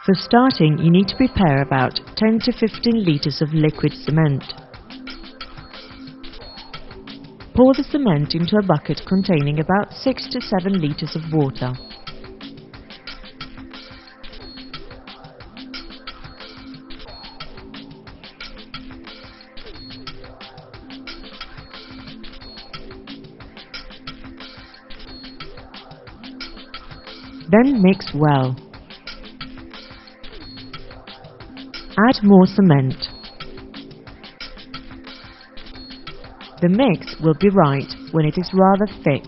For starting, you need to prepare about 10 to 15 litres of liquid cement. Pour the cement into a bucket containing about 6 to 7 litres of water. Then mix well. Add more cement. The mix will be right when it is rather thick.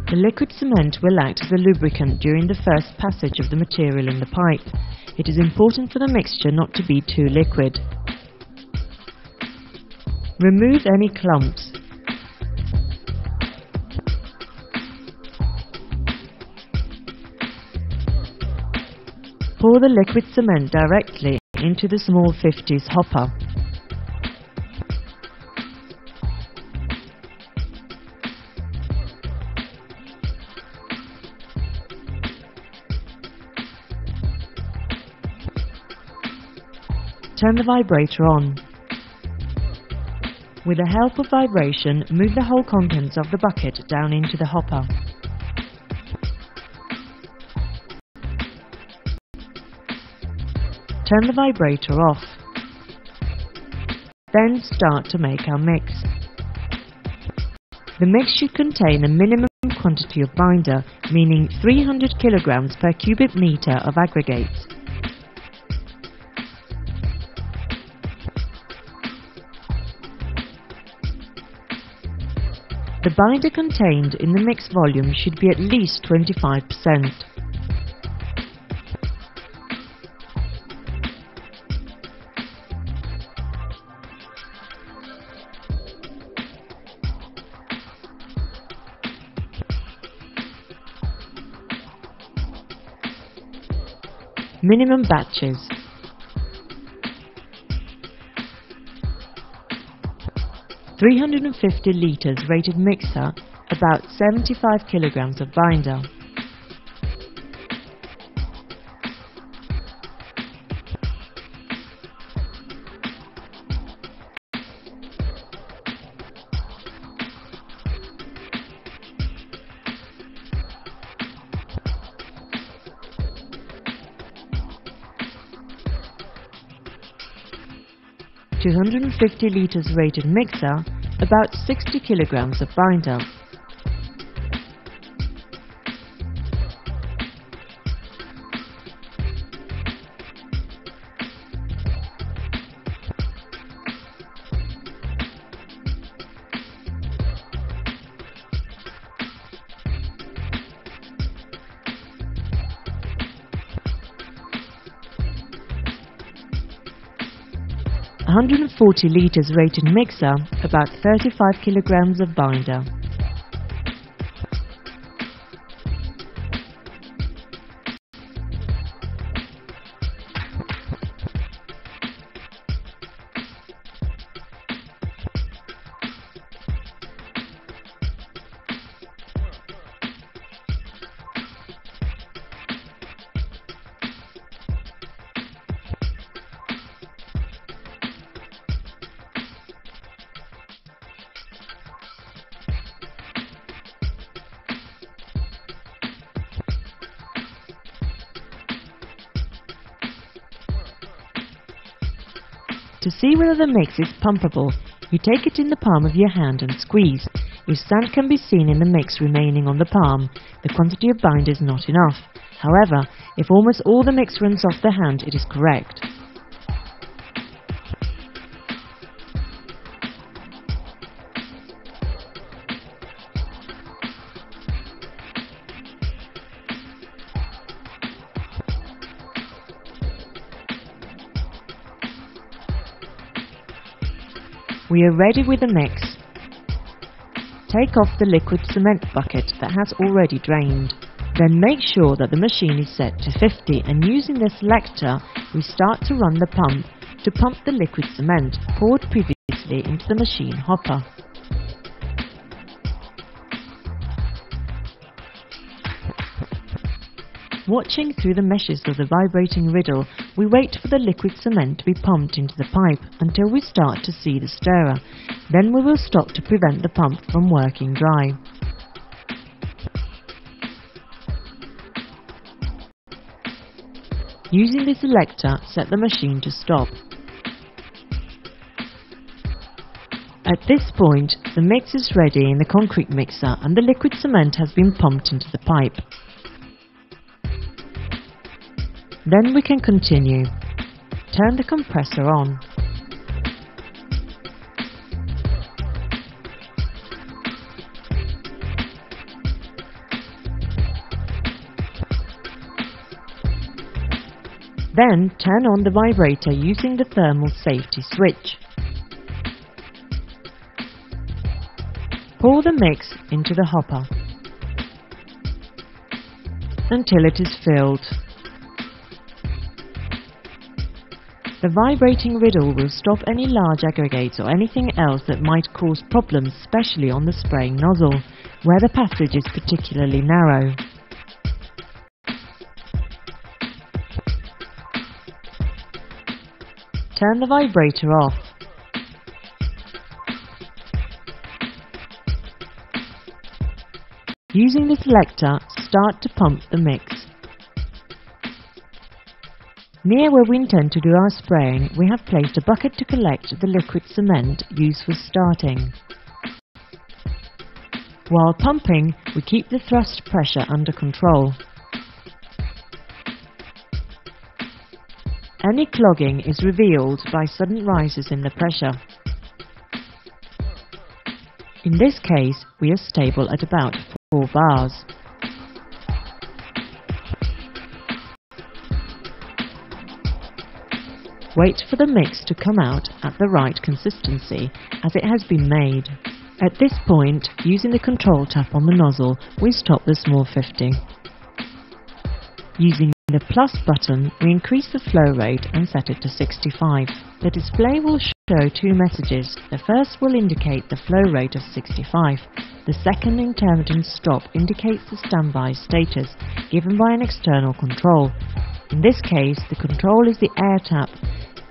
The liquid cement will act as a lubricant during the first passage of the material in the pipe. It is important for the mixture not to be too liquid. Remove any clumps. Pour the liquid cement directly into the small 50s hopper. Turn the vibrator on. With the help of vibration, move the whole contents of the bucket down into the hopper. Turn the vibrator off. Then start to make our mix. The mix should contain a minimum quantity of binder, meaning 300 kilograms per cubic meter of aggregate. The binder contained in the mix volume should be at least 25%. Minimum batches. (350 litres rated mixer, about 75 kilograms of binder. (250 litres rated mixer, about 60 kilograms of binder. (140 litres rated mixer, about 35 kilograms of binder. To see whether the mix is pumpable, you take it in the palm of your hand and squeeze. If sand can be seen in the mix remaining on the palm, the quantity of binder is not enough. However, if almost all the mix runs off the hand, it is correct. We are ready with the mix. Take off the liquid cement bucket that has already drained. Then make sure that the machine is set to 50, and using the selector we start to run the pump to pump the liquid cement poured previously into the machine hopper. Watching through the meshes of the vibrating riddle, we wait for the liquid cement to be pumped into the pipe until we start to see the stirrer. Then we will stop to prevent the pump from working dry. Using the selector, set the machine to stop. At this point, the mix is ready in the concrete mixer and the liquid cement has been pumped into the pipe. Then we can continue. Turn the compressor on. Then turn on the vibrator using the thermal safety switch. Pour the mix into the hopper until it is filled. The vibrating riddle will stop any large aggregates or anything else that might cause problems, especially on the spraying nozzle, where the passage is particularly narrow. Turn the vibrator off. Using the selector, start to pump the mix. Near where we intend to do our spraying, we have placed a bucket to collect the liquid cement used for starting. While pumping, we keep the thrust pressure under control. Any clogging is revealed by sudden rises in the pressure. In this case, we are stable at about 4 bars. Wait for the mix to come out at the right consistency, as it has been made. At this point, using the control tap on the nozzle, we stop the small 50. Using the plus button, we increase the flow rate and set it to 65. The display will show 2 messages. The first will indicate the flow rate of 65. The second intermittent stop indicates the standby status given by an external control. In this case, the control is the air tap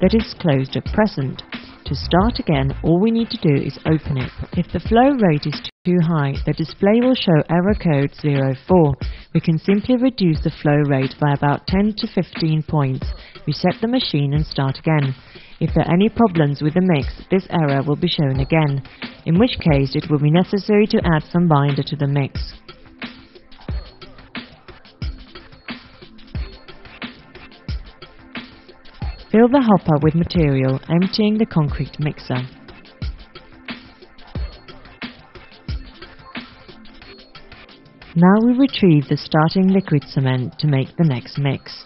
that is closed at present. To start again, all we need to do is open it. If the flow rate is too high, the display will show error code 04. We can simply reduce the flow rate by about 10 to 15 points, reset the machine and start again. If there are any problems with the mix, this error will be shown again, in which case it will be necessary to add some binder to the mix. Fill the hopper with material, emptying the concrete mixer. Now we retrieve the starting liquid cement to make the next mix.